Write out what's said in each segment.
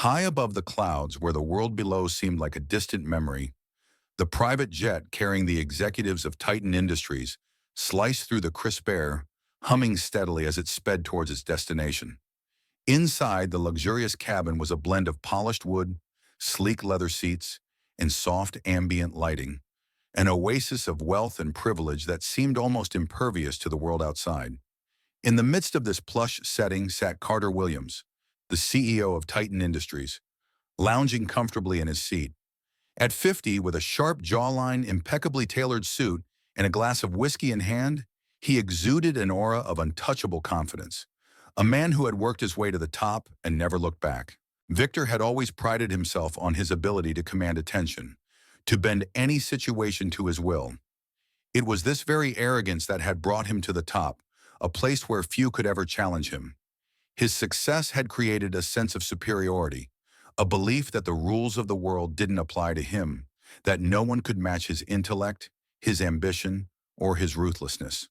High above the clouds where the world below seemed like a distant memory, the private jet carrying the executives of Titan Industries sliced through the crisp air, humming steadily as it sped towards its destination. Inside, the luxurious cabin was a blend of polished wood, sleek leather seats, and soft ambient lighting, an oasis of wealth and privilege that seemed almost impervious to the world outside. In the midst of this plush setting sat Carter Williams, the CEO of Titan Industries, lounging comfortably in his seat. At 50, with a sharp jawline, impeccably tailored suit, and a glass of whiskey in hand, he exuded an aura of untouchable confidence. A man who had worked his way to the top and never looked back. Victor had always prided himself on his ability to command attention, to bend any situation to his will. It was this very arrogance that had brought him to the top, a place where few could ever challenge him. His success had created a sense of superiority, a belief that the rules of the world didn't apply to him, that no one could match his intellect, his ambition, or his ruthlessness.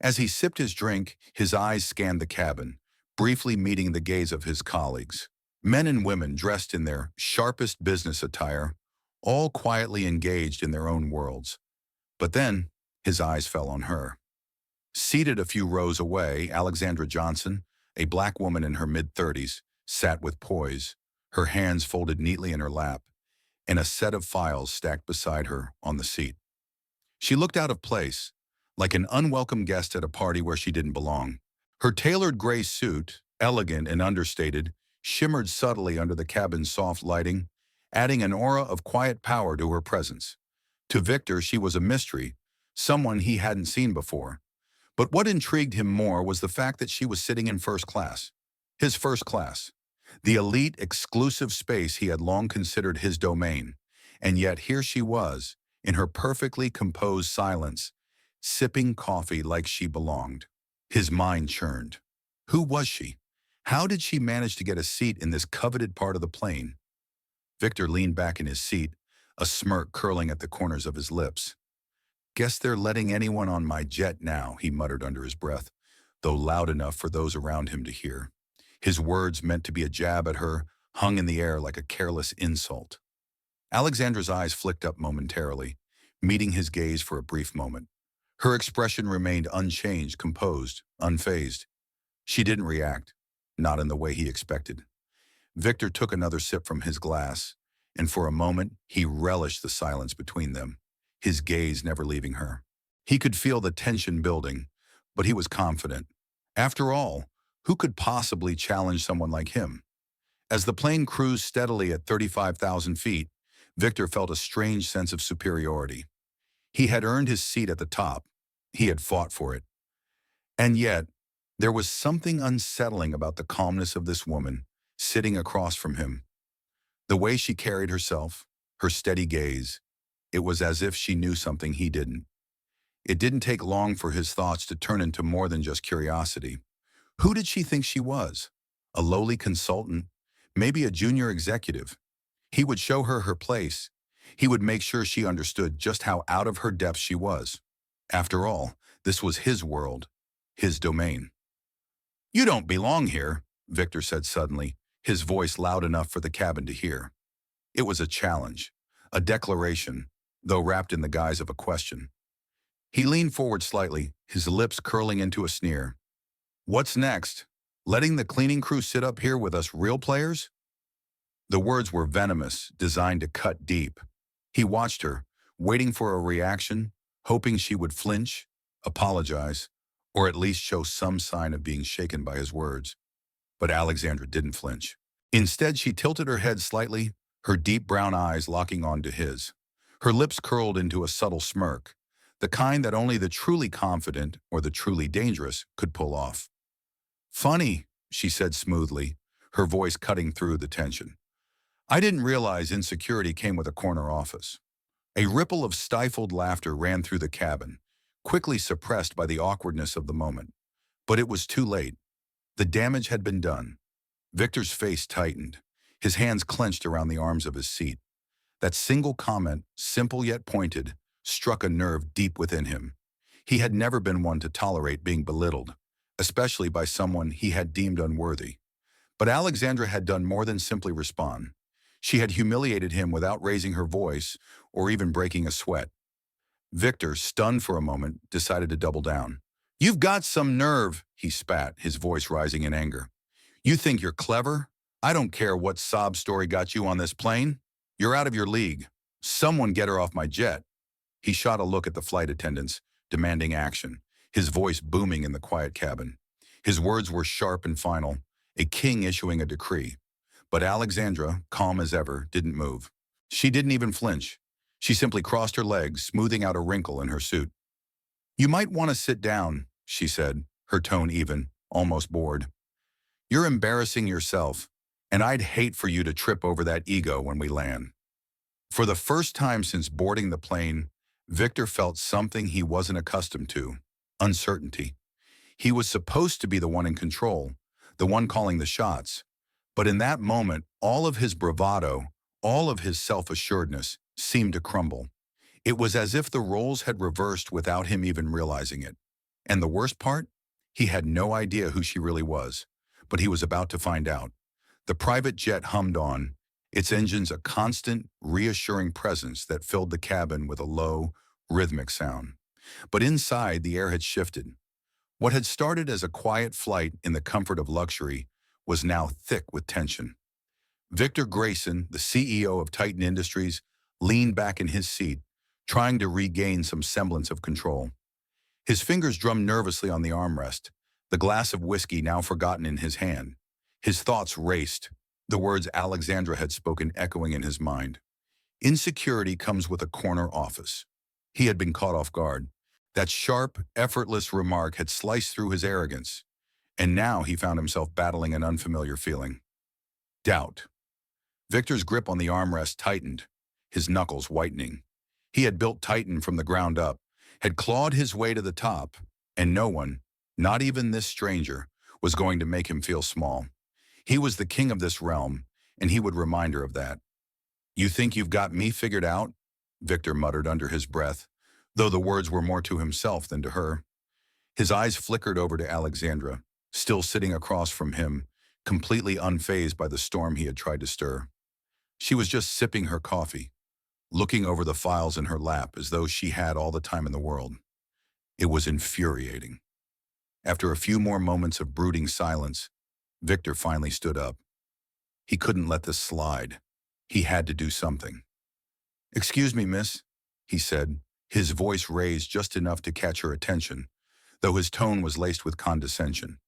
As he sipped his drink, his eyes scanned the cabin, briefly meeting the gaze of his colleagues. Men and women dressed in their sharpest business attire, all quietly engaged in their own worlds. But then, his eyes fell on her. Seated a few rows away, Alexandra Johnson, a black woman in her mid-30s, sat with poise, her hands folded neatly in her lap, and a set of files stacked beside her on the seat. She looked out of place, like an unwelcome guest at a party where she didn't belong. Her tailored gray suit, elegant and understated, shimmered subtly under the cabin's soft lighting, adding an aura of quiet power to her presence. To Victor, she was a mystery, someone he hadn't seen before. But what intrigued him more was the fact that she was sitting in first class. His first class. The elite, exclusive space he had long considered his domain. And yet here she was, in her perfectly composed silence, sipping coffee like she belonged. His mind churned. Who was she? How did she manage to get a seat in this coveted part of the plane? Victor leaned back in his seat, a smirk curling at the corners of his lips. "Guess they're letting anyone on my jet now," he muttered under his breath, though loud enough for those around him to hear. His words, meant to be a jab at her, hung in the air like a careless insult. Alexandra's eyes flicked up momentarily, meeting his gaze for a brief moment. Her expression remained unchanged, composed, unfazed. She didn't react, not in the way he expected. Victor took another sip from his glass, and for a moment he relished the silence between them, his gaze never leaving her. He could feel the tension building, but he was confident. After all, who could possibly challenge someone like him? As the plane cruised steadily at 35,000 feet, Victor felt a strange sense of superiority. He had earned his seat at the top. He had fought for it. And yet, there was something unsettling about the calmness of this woman sitting across from him. The way she carried herself, her steady gaze, it was as if she knew something he didn't. It didn't take long for his thoughts to turn into more than just curiosity. Who did she think she was? A lowly consultant? Maybe a junior executive? He would show her her place. He would make sure she understood just how out of her depth she was. After all, this was his world, his domain. "You don't belong here," Victor said suddenly, his voice loud enough for the cabin to hear. It was a challenge, a declaration, though wrapped in the guise of a question. He leaned forward slightly, his lips curling into a sneer. "What's next? Letting the cleaning crew sit up here with us real players?" The words were venomous, designed to cut deep. He watched her, waiting for a reaction, hoping she would flinch, apologize, or at least show some sign of being shaken by his words. But Alexandra didn't flinch. Instead, she tilted her head slightly, her deep brown eyes locking onto his. Her lips curled into a subtle smirk, the kind that only the truly confident or the truly dangerous could pull off. "Funny," she said smoothly, her voice cutting through the tension. "I didn't realize insecurity came with a corner office." A ripple of stifled laughter ran through the cabin, quickly suppressed by the awkwardness of the moment. But it was too late. The damage had been done. Victor's face tightened, his hands clenched around the arms of his seat. That single comment, simple yet pointed, struck a nerve deep within him. He had never been one to tolerate being belittled, especially by someone he had deemed unworthy. But Alexandra had done more than simply respond. She had humiliated him without raising her voice or even breaking a sweat. Victor, stunned for a moment, decided to double down. "You've got some nerve," he spat, his voice rising in anger. "You think you're clever? I don't care what sob story got you on this plane. You're out of your league. Someone get her off my jet." He shot a look at the flight attendants, demanding action, his voice booming in the quiet cabin. His words were sharp and final, a king issuing a decree. But Alexandra, calm as ever, didn't move. She didn't even flinch. She simply crossed her legs, smoothing out a wrinkle in her suit. "You might want to sit down," she said, her tone even, almost bored. "You're embarrassing yourself, and I'd hate for you to trip over that ego when we land." For the first time since boarding the plane, Victor felt something he wasn't accustomed to: uncertainty. He was supposed to be the one in control, the one calling the shots. But in that moment, all of his bravado, all of his self-assuredness, seemed to crumble. It was as if the roles had reversed without him even realizing it. And the worst part? He had no idea who she really was. But he was about to find out. The private jet hummed on, its engines a constant, reassuring presence that filled the cabin with a low, rhythmic sound. But inside, the air had shifted. What had started as a quiet flight in the comfort of luxury was now thick with tension. Victor Grayson, the CEO of Titan Industries, leaned back in his seat, trying to regain some semblance of control. His fingers drummed nervously on the armrest, the glass of whiskey now forgotten in his hand. His thoughts raced, the words Alexandra had spoken echoing in his mind. Insecurity comes with a corner office. He had been caught off guard. That sharp, effortless remark had sliced through his arrogance, and now he found himself battling an unfamiliar feeling: doubt. Victor's grip on the armrest tightened, his knuckles whitening. He had built Titan from the ground up, had clawed his way to the top, and no one, not even this stranger, was going to make him feel small. He was the king of this realm, and he would remind her of that. "You think you've got me figured out?" Victor muttered under his breath, though the words were more to himself than to her. His eyes flickered over to Alexandra, still sitting across from him, completely unfazed by the storm he had tried to stir. She was just sipping her coffee, looking over the files in her lap as though she had all the time in the world. It was infuriating. After a few more moments of brooding silence, Victor finally stood up. He couldn't let this slide. He had to do something. "Excuse me, miss," he said, his voice raised just enough to catch her attention, though his tone was laced with condescension.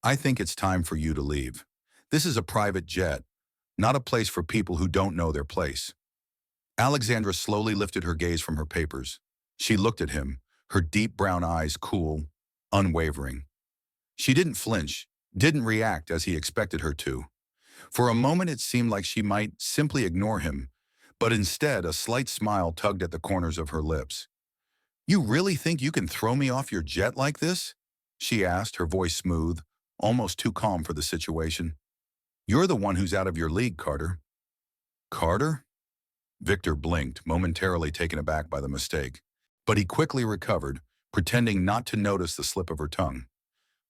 "I think it's time for you to leave. This is a private jet, not a place for people who don't know their place." Alexandra slowly lifted her gaze from her papers. She looked at him, her deep brown eyes cool, unwavering. She didn't flinch, didn't react as he expected her to. For a moment it seemed like she might simply ignore him, but instead a slight smile tugged at the corners of her lips. "You really think you can throw me off your jet like this?" she asked, her voice smooth, almost too calm for the situation. "You're the one who's out of your league, Carter." "Carter?" Victor blinked, momentarily taken aback by the mistake. But he quickly recovered, pretending not to notice the slip of her tongue.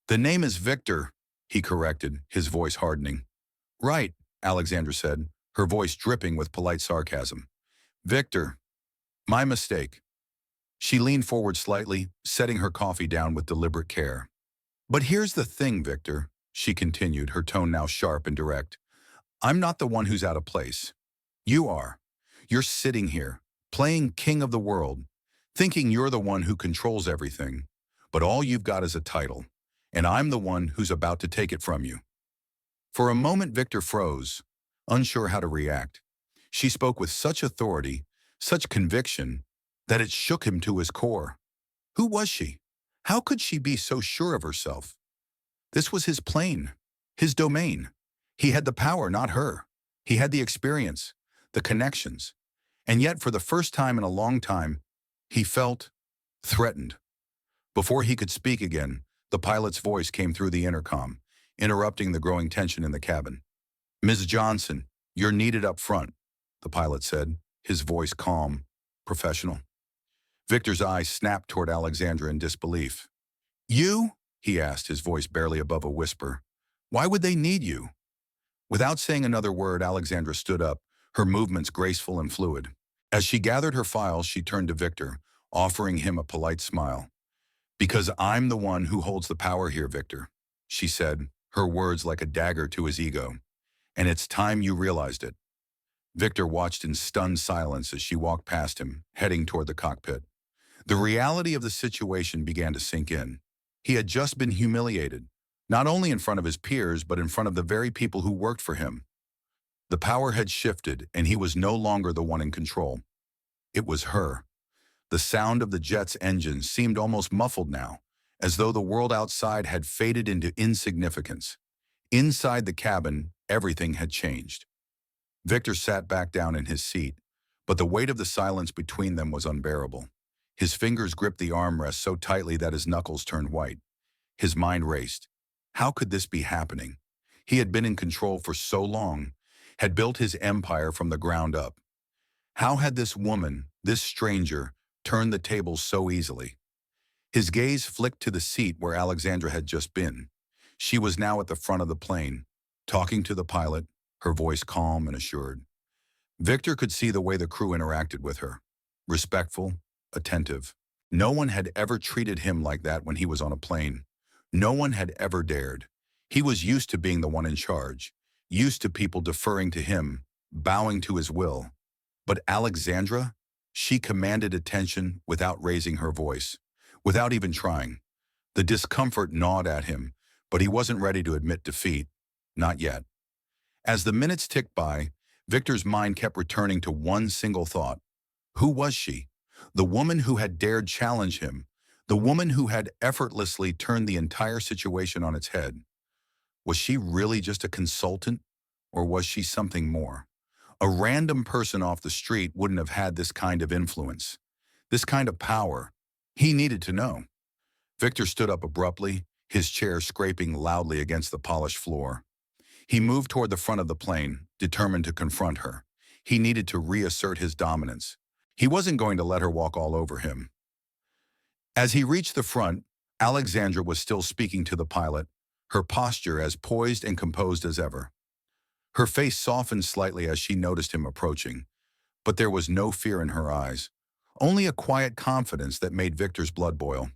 "The name is Victor," he corrected, his voice hardening. "Right," Alexandra said, her voice dripping with polite sarcasm. "Victor. My mistake." She leaned forward slightly, setting her coffee down with deliberate care. "But here's the thing, Victor," she continued, her tone now sharp and direct. "I'm not the one who's out of place. You are. You're sitting here, playing king of the world, thinking you're the one who controls everything. But all you've got is a title, and I'm the one who's about to take it from you." For a moment Victor froze, unsure how to react. She spoke with such authority, such conviction, that it shook him to his core. Who was she? How could she be so sure of herself? This was his plane, his domain. He had the power, not her. He had the experience, the connections. And yet, for the first time in a long time, he felt threatened. Before he could speak again, the pilot's voice came through the intercom, interrupting the growing tension in the cabin. "Ms. Johnson, you're needed up front," the pilot said, his voice calm, professional. Victor's eyes snapped toward Alexandra in disbelief. "You?" he asked, his voice barely above a whisper. "Why would they need you? Without saying another word, Alexandra stood up, her movements graceful and fluid. As she gathered her files, she turned to Victor, offering him a polite smile. "Because I'm the one who holds the power here, Victor," she said, her words like a dagger to his ego. "And it's time you realized it." Victor watched in stunned silence as she walked past him, heading toward the cockpit. The reality of the situation began to sink in. He had just been humiliated, not only in front of his peers, but in front of the very people who worked for him. The power had shifted, and he was no longer the one in control. It was her. The sound of the jet's engines seemed almost muffled now, as though the world outside had faded into insignificance. Inside the cabin, everything had changed. Victor sat back down in his seat, but the weight of the silence between them was unbearable. His fingers gripped the armrest so tightly that his knuckles turned white. His mind raced. How could this be happening? He had been in control for so long, had built his empire from the ground up. How had this woman, this stranger, turned the tables so easily? His gaze flicked to the seat where Alexandra had just been. She was now at the front of the plane, talking to the pilot, her voice calm and assured. Victor could see the way the crew interacted with her. Respectful, attentive. No one had ever treated him like that when he was on a plane. No one had ever dared. He was used to being the one in charge, used to people deferring to him, bowing to his will. But Alexandra, she commanded attention without raising her voice, without even trying. The discomfort gnawed at him, but he wasn't ready to admit defeat. Not yet. As the minutes ticked by, Victor's mind kept returning to one single thought. Who was she? The woman who had dared challenge him, the woman who had effortlessly turned the entire situation on its head. Was she really just a consultant, or was she something more? A random person off the street wouldn't have had this kind of influence, this kind of power. He needed to know. Victor stood up abruptly, his chair scraping loudly against the polished floor. He moved toward the front of the plane, determined to confront her. He needed to reassert his dominance. He wasn't going to let her walk all over him. As he reached the front, Alexandra was still speaking to the pilot, her posture as poised and composed as ever. Her face softened slightly as she noticed him approaching, but there was no fear in her eyes, only a quiet confidence that made Victor's blood boil.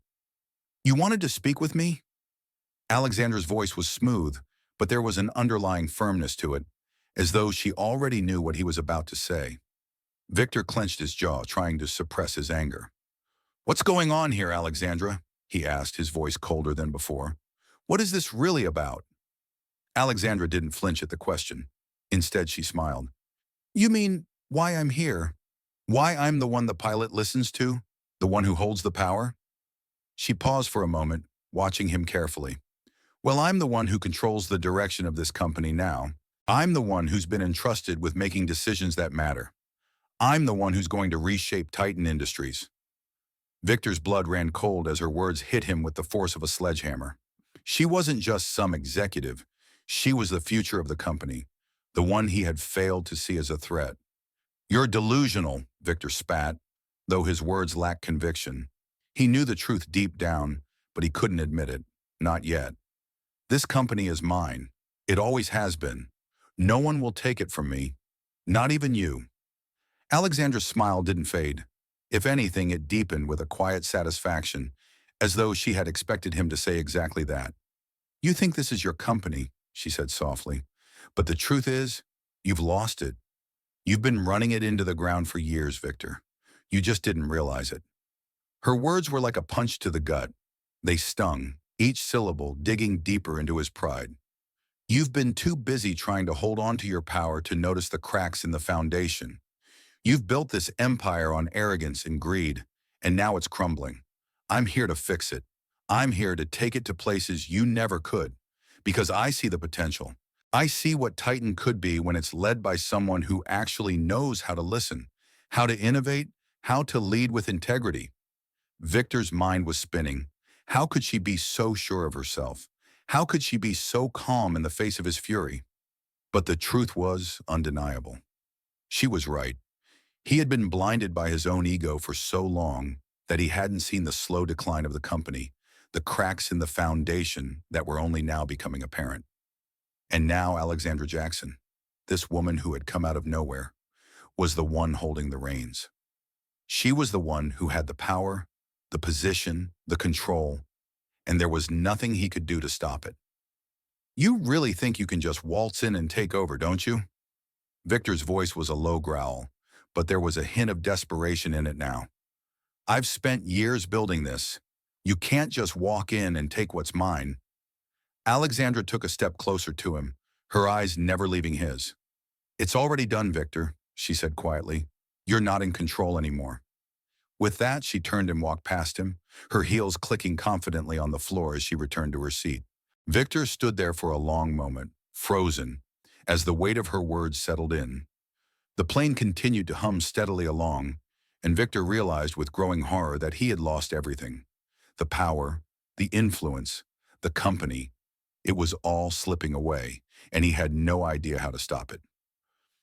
"You wanted to speak with me?" Alexandra's voice was smooth, but there was an underlying firmness to it, as though she already knew what he was about to say. Victor clenched his jaw, trying to suppress his anger. "What's going on here, Alexandra?" he asked, his voice colder than before. "What is this really about?" Alexandra didn't flinch at the question. Instead, she smiled. "You mean why I'm here? Why I'm the one the pilot listens to? The one who holds the power?" She paused for a moment, watching him carefully. "Well, I'm the one who controls the direction of this company now. I'm the one who's been entrusted with making decisions that matter. I'm the one who's going to reshape Titan Industries." Victor's blood ran cold as her words hit him with the force of a sledgehammer. She wasn't just some executive. She was the future of the company, the one he had failed to see as a threat. "You're delusional," Victor spat, though his words lacked conviction. He knew the truth deep down, but he couldn't admit it. Not yet. "This company is mine. It always has been. No one will take it from me. Not even you." Alexandra's smile didn't fade. If anything, it deepened with a quiet satisfaction, as though she had expected him to say exactly that. "You think this is your company," she said softly. "But the truth is, you've lost it. You've been running it into the ground for years, Victor. You just didn't realize it." Her words were like a punch to the gut. They stung, each syllable digging deeper into his pride. "You've been too busy trying to hold on to your power to notice the cracks in the foundation. You've built this empire on arrogance and greed, and now it's crumbling. I'm here to fix it. I'm here to take it to places you never could, because I see the potential. I see what Titan could be when it's led by someone who actually knows how to listen, how to innovate, how to lead with integrity." Victor's mind was spinning. How could she be so sure of herself? How could she be so calm in the face of his fury? But the truth was undeniable. She was right. He had been blinded by his own ego for so long that he hadn't seen the slow decline of the company, the cracks in the foundation that were only now becoming apparent. And now Alexandra Jackson, this woman who had come out of nowhere, was the one holding the reins. She was the one who had the power, the position, the control, and there was nothing he could do to stop it. You really think you can just waltz in and take over, don't you? Victor's voice was a low growl, but there was a hint of desperation in it now. I've spent years building this. You can't just walk in and take what's mine. Alexandra took a step closer to him, her eyes never leaving his. It's already done, Victor, she said quietly. You're not in control anymore. With that, she turned and walked past him, her heels clicking confidently on the floor as she returned to her seat. Victor stood there for a long moment, frozen, as the weight of her words settled in. The plane continued to hum steadily along, and Victor realized with growing horror that he had lost everything. The power, the influence, the company. It was all slipping away, and he had no idea how to stop it.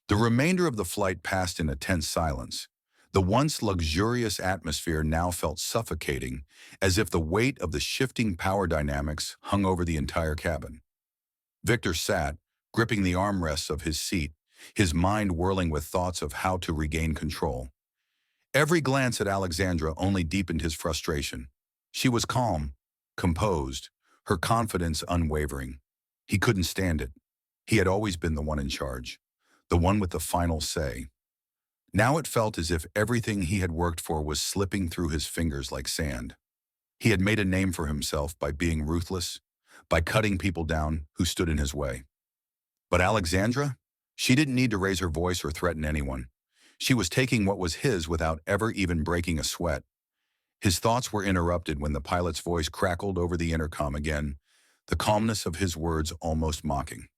The remainder of the flight passed in a tense silence. The once luxurious atmosphere now felt suffocating, as if the weight of the shifting power dynamics hung over the entire cabin. Victor sat, gripping the armrests of his seat, his mind whirling with thoughts of how to regain control. Every glance at Alexandra only deepened his frustration. She was calm, composed, her confidence unwavering. He couldn't stand it. He had always been the one in charge, the one with the final say. Now it felt as if everything he had worked for was slipping through his fingers like sand. He had made a name for himself by being ruthless, by cutting people down who stood in his way. But Alexandra? She didn't need to raise her voice or threaten anyone. She was taking what was his without ever even breaking a sweat. His thoughts were interrupted when the pilot's voice crackled over the intercom again, the calmness of his words almost mocking.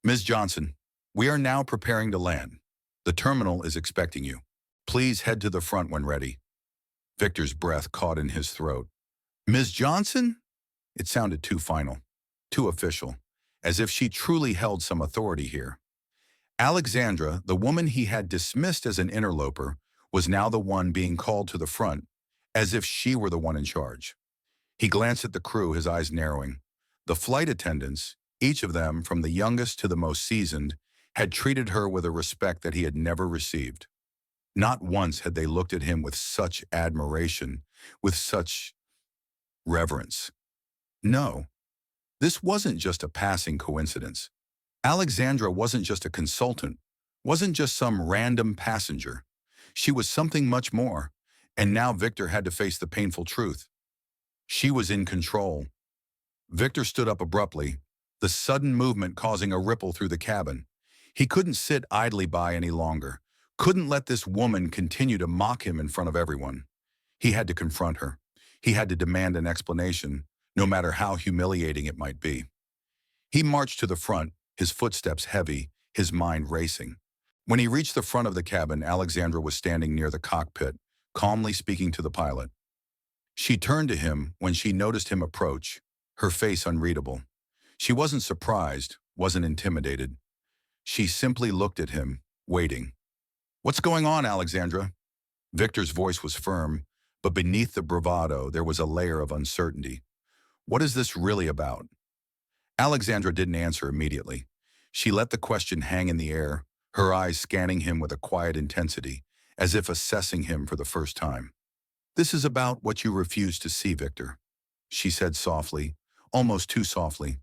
Ms. Johnson, we are now preparing to land. The terminal is expecting you. Please head to the front when ready. Victor's breath caught in his throat. Ms. Johnson? It sounded too final, too official, as if she truly held some authority here. Alexandra, the woman he had dismissed as an interloper, was now the one being called to the front, as if she were the one in charge. He glanced at the crew, his eyes narrowing. The flight attendants, each of them, from the youngest to the most seasoned, had treated her with a respect that he had never received. Not once had they looked at him with such admiration, with such reverence. No, this wasn't just a passing coincidence. Alexandra wasn't just a consultant, wasn't just some random passenger. She was something much more, and now Victor had to face the painful truth. She was in control. Victor stood up abruptly, the sudden movement causing a ripple through the cabin. He couldn't sit idly by any longer, couldn't let this woman continue to mock him in front of everyone. He had to confront her. He had to demand an explanation, no matter how humiliating it might be. He marched to the front, his footsteps heavy, his mind racing. When he reached the front of the cabin, Alexandra was standing near the cockpit, calmly speaking to the pilot. She turned to him when she noticed him approach, her face unreadable. She wasn't surprised, wasn't intimidated. She simply looked at him, waiting. What's going on, Alexandra? Victor's voice was firm, but beneath the bravado there was a layer of uncertainty. What is this really about? Alexandra didn't answer immediately. She let the question hang in the air, her eyes scanning him with a quiet intensity, as if assessing him for the first time. This is about what you refuse to see, Victor, she said softly, almost too softly.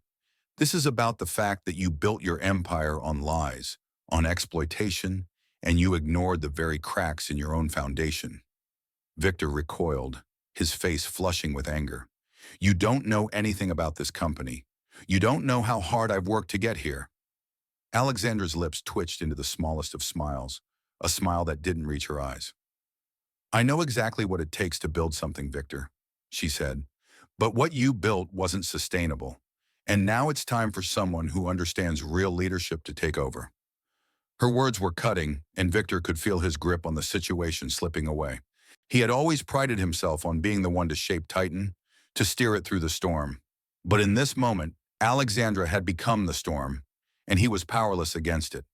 This is about the fact that you built your empire on lies, on exploitation, and you ignored the very cracks in your own foundation. Victor recoiled, his face flushing with anger. You don't know anything about this company. You don't know how hard I've worked to get here. Alexandra's lips twitched into the smallest of smiles, a smile that didn't reach her eyes. I know exactly what it takes to build something, Victor, she said, but what you built wasn't sustainable. And now it's time for someone who understands real leadership to take over. Her words were cutting, and Victor could feel his grip on the situation slipping away. He had always prided himself on being the one to shape Titan, to steer it through the storm. But in this moment, Alexandra had become the storm, and he was powerless against it.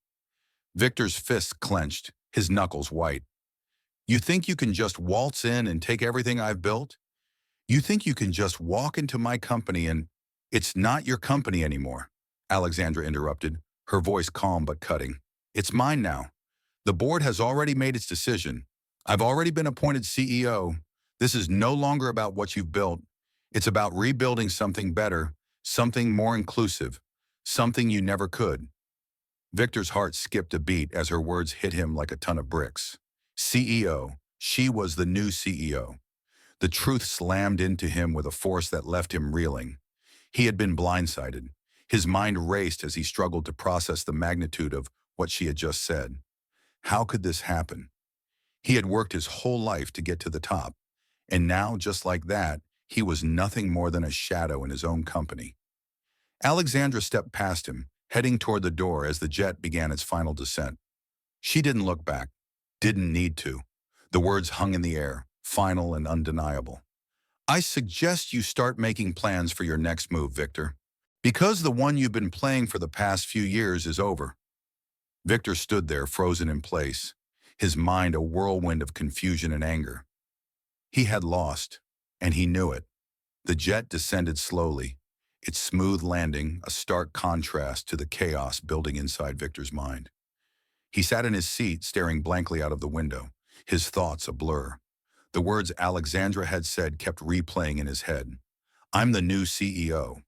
Victor's fists clenched, his knuckles white. You think you can just waltz in and take everything I've built? You think you can just walk into my company and it's not your company anymore? Alexandra interrupted, her voice calm but cutting. It's mine now. The board has already made its decision. I've already been appointed CEO. This is no longer about what you've built. It's about rebuilding something better, something more inclusive, something you never could. Victor's heart skipped a beat as her words hit him like a ton of bricks. CEO. She was the new CEO. The truth slammed into him with a force that left him reeling. He had been blindsided. His mind raced as he struggled to process the magnitude of what she had just said. How could this happen? He had worked his whole life to get to the top, and now, just like that, he was nothing more than a shadow in his own company. Alexandra stepped past him, heading toward the door as the jet began its final descent. She didn't look back, didn't need to. The words hung in the air, final and undeniable. I suggest you start making plans for your next move, Victor. Because the one you've been playing for the past few years is over. Victor stood there, frozen in place, his mind a whirlwind of confusion and anger. He had lost, and he knew it. The jet descended slowly, its smooth landing a stark contrast to the chaos building inside Victor's mind. He sat in his seat, staring blankly out of the window, his thoughts a blur. The words Alexandra had said kept replaying in his head. I'm the new CEO.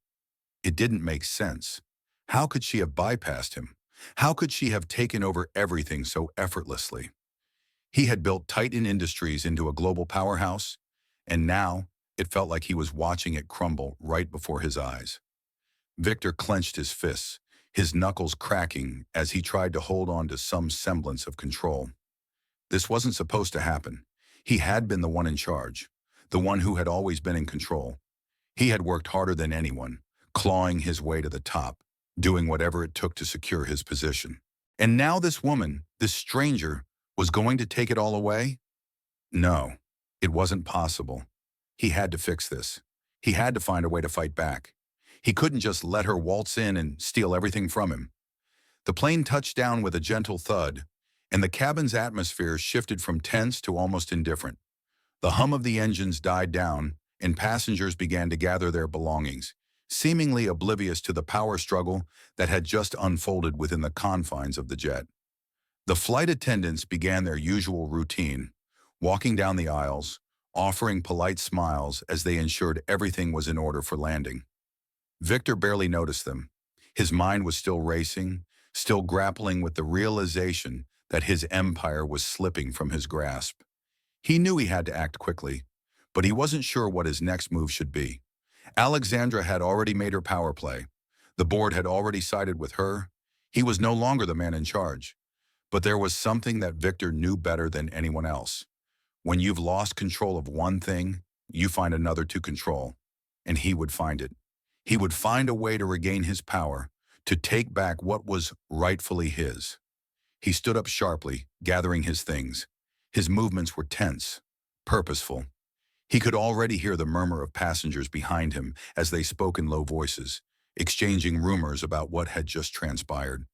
It didn't make sense. How could she have bypassed him? How could she have taken over everything so effortlessly? He had built Titan Industries into a global powerhouse, and now it felt like he was watching it crumble right before his eyes. Victor clenched his fists, his knuckles cracking as he tried to hold on to some semblance of control. This wasn't supposed to happen. He had been the one in charge, the one who had always been in control. He had worked harder than anyone, clawing his way to the top, doing whatever it took to secure his position. And now this woman, this stranger, was going to take it all away? No, it wasn't possible. He had to fix this. He had to find a way to fight back. He couldn't just let her waltz in and steal everything from him. The plane touched down with a gentle thud, and the cabin's atmosphere shifted from tense to almost indifferent. The hum of the engines died down, and passengers began to gather their belongings, seemingly oblivious to the power struggle that had just unfolded within the confines of the jet. The flight attendants began their usual routine, walking down the aisles, offering polite smiles as they ensured everything was in order for landing. Victor barely noticed them. His mind was still racing, still grappling with the realization that his empire was slipping from his grasp. He knew he had to act quickly, but he wasn't sure what his next move should be. Alexandra had already made her power play. The board had already sided with her. He was no longer the man in charge. But there was something that Victor knew better than anyone else. When you've lost control of one thing, you find another to control. And he would find it. He would find a way to regain his power, to take back what was rightfully his. He stood up sharply, gathering his things. His movements were tense, purposeful. He could already hear the murmur of passengers behind him as they spoke in low voices, exchanging rumors about what had just transpired.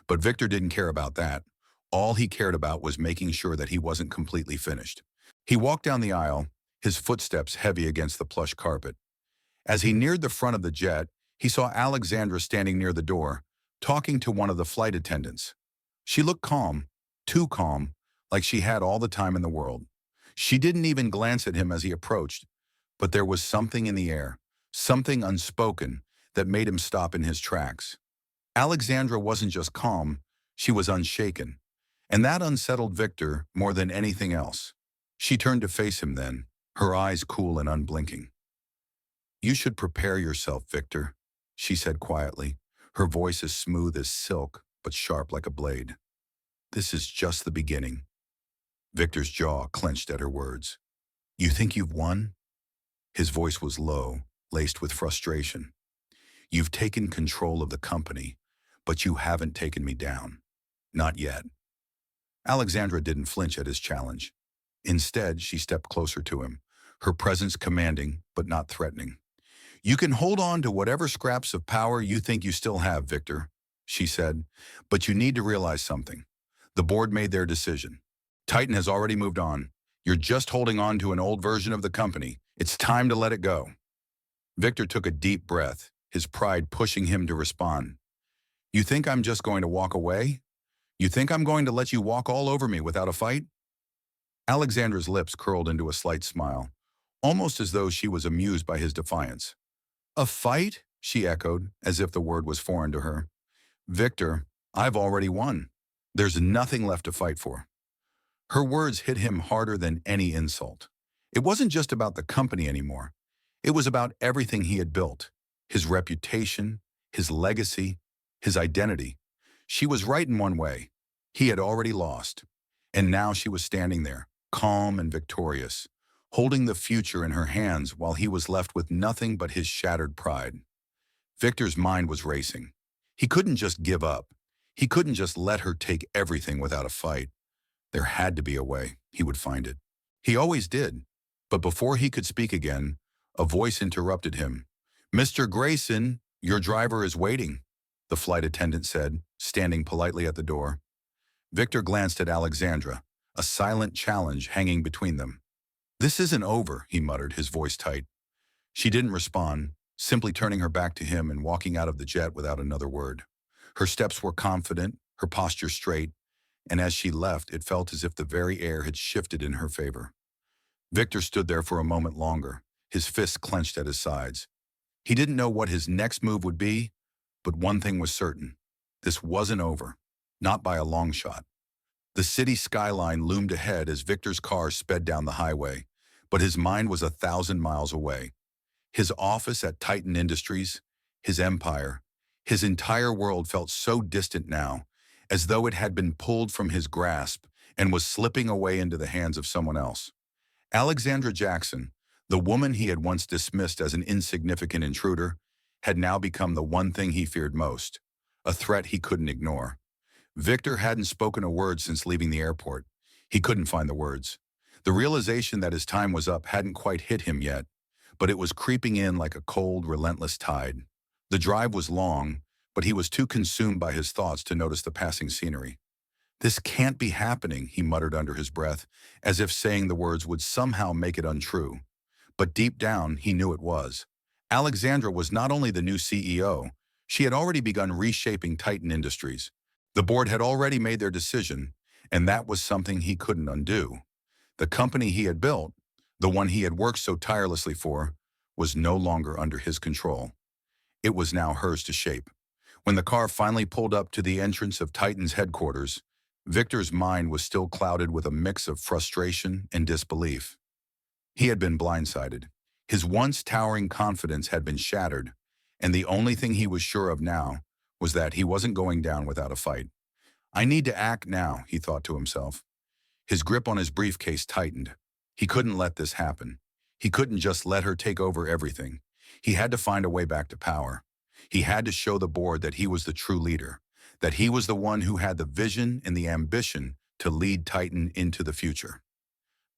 But Victor didn't care about that. All he cared about was making sure that he wasn't completely finished. He walked down the aisle, his footsteps heavy against the plush carpet. As he neared the front of the jet, he saw Alexandra standing near the door, talking to one of the flight attendants. She looked calm, too calm, like she had all the time in the world. She didn't even glance at him as he approached, but there was something in the air, something unspoken, that made him stop in his tracks. Alexandra wasn't just calm, she was unshaken. And that unsettled Victor more than anything else. She turned to face him then, her eyes cool and unblinking. You should prepare yourself, Victor, she said quietly, her voice as smooth as silk, but sharp like a blade. This is just the beginning. Victor's jaw clenched at her words. You think you've won? His voice was low, laced with frustration. You've taken control of the company, but you haven't taken me down. Not yet. Alexandra didn't flinch at his challenge. Instead, she stepped closer to him, her presence commanding but not threatening. You can hold on to whatever scraps of power you think you still have, Victor, she said, but you need to realize something. The board made their decision. Titan has already moved on. You're just holding on to an old version of the company. It's time to let it go. Victor took a deep breath, his pride pushing him to respond. You think I'm just going to walk away? You think I'm going to let you walk all over me without a fight? Alexandra's lips curled into a slight smile, almost as though she was amused by his defiance. A fight? She echoed, as if the word was foreign to her. Victor, I've already won. There's nothing left to fight for. Her words hit him harder than any insult. It wasn't just about the company anymore. It was about everything he had built, his reputation, his legacy, his identity. She was right in one way. He had already lost. And now she was standing there, calm and victorious, holding the future in her hands while he was left with nothing but his shattered pride. Victor's mind was racing. He couldn't just give up. He couldn't just let her take everything without a fight. There had to be a way. He would find it. He always did. But before he could speak again, a voice interrupted him. "Mr. Grayson, your driver is waiting," the flight attendant said, standing politely at the door. Victor glanced at Alexandra, a silent challenge hanging between them. "This isn't over," he muttered, his voice tight. She didn't respond, simply turning her back to him and walking out of the jet without another word. Her steps were confident, her posture straight, and as she left, it felt as if the very air had shifted in her favor. Victor stood there for a moment longer, his fists clenched at his sides. He didn't know what his next move would be, but one thing was certain. This wasn't over, not by a long shot. The city skyline loomed ahead as Victor's car sped down the highway, but his mind was 1,000 miles away. His office at Titan Industries, his empire, his entire world felt so distant now, as though it had been pulled from his grasp and was slipping away into the hands of someone else. Alexandra Jackson, the woman he had once dismissed as an insignificant intruder, had now become the one thing he feared most, a threat he couldn't ignore. Victor hadn't spoken a word since leaving the airport. He couldn't find the words. The realization that his time was up hadn't quite hit him yet, but it was creeping in like a cold, relentless tide. The drive was long, but he was too consumed by his thoughts to notice the passing scenery. "This can't be happening," he muttered under his breath, as if saying the words would somehow make it untrue. But deep down, he knew it was. Alexandra was not only the new CEO, she had already begun reshaping Titan Industries. The board had already made their decision, and that was something he couldn't undo. The company he had built, the one he had worked so tirelessly for, was no longer under his control. It was now hers to shape. When the car finally pulled up to the entrance of Titan's headquarters, Victor's mind was still clouded with a mix of frustration and disbelief. He had been blindsided. His once towering confidence had been shattered, and the only thing he was sure of now was that he wasn't going down without a fight. "I need to act now," he thought to himself. His grip on his briefcase tightened. He couldn't let this happen. He couldn't just let her take over everything. He had to find a way back to power. He had to show the board that he was the true leader, that he was the one who had the vision and the ambition to lead Titan into the future.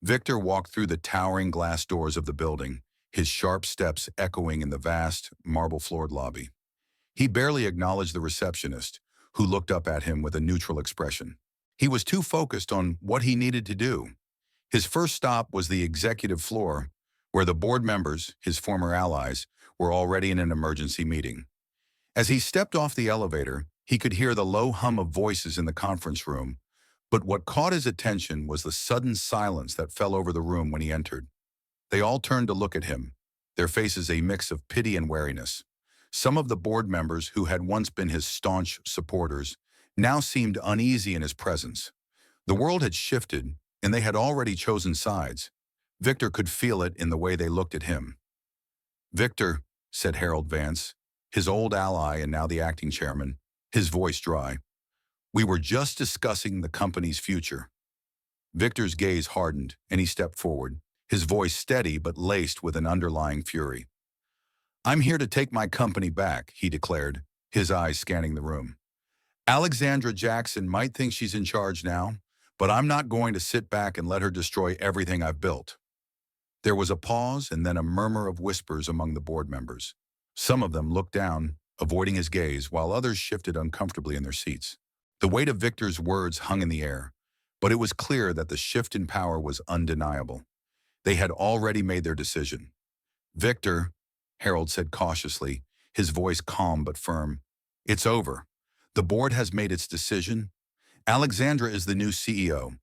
Victor walked through the towering glass doors of the building, his sharp steps echoing in the vast, marble-floored lobby. He barely acknowledged the receptionist, who looked up at him with a neutral expression. He was too focused on what he needed to do. His first stop was the executive floor, where the board members, his former allies, were already in an emergency meeting. As he stepped off the elevator, he could hear the low hum of voices in the conference room, but what caught his attention was the sudden silence that fell over the room when he entered. They all turned to look at him, their faces a mix of pity and wariness. Some of the board members who had once been his staunch supporters now seemed uneasy in his presence. The world had shifted, and they had already chosen sides. Victor could feel it in the way they looked at him. "Victor," said Harold Vance, his old ally and now the acting chairman, his voice dry, "we were just discussing the company's future." Victor's gaze hardened, and he stepped forward, his voice steady but laced with an underlying fury. "I'm here to take my company back," he declared, his eyes scanning the room. "Alexandra Jackson might think she's in charge now, but I'm not going to sit back and let her destroy everything I've built." There was a pause and then a murmur of whispers among the board members. Some of them looked down, avoiding his gaze, while others shifted uncomfortably in their seats. The weight of Victor's words hung in the air, but it was clear that the shift in power was undeniable. They had already made their decision. "Victor," Harold said cautiously, his voice calm but firm, "it's over. The board has made its decision. Alexandra is the new CEO.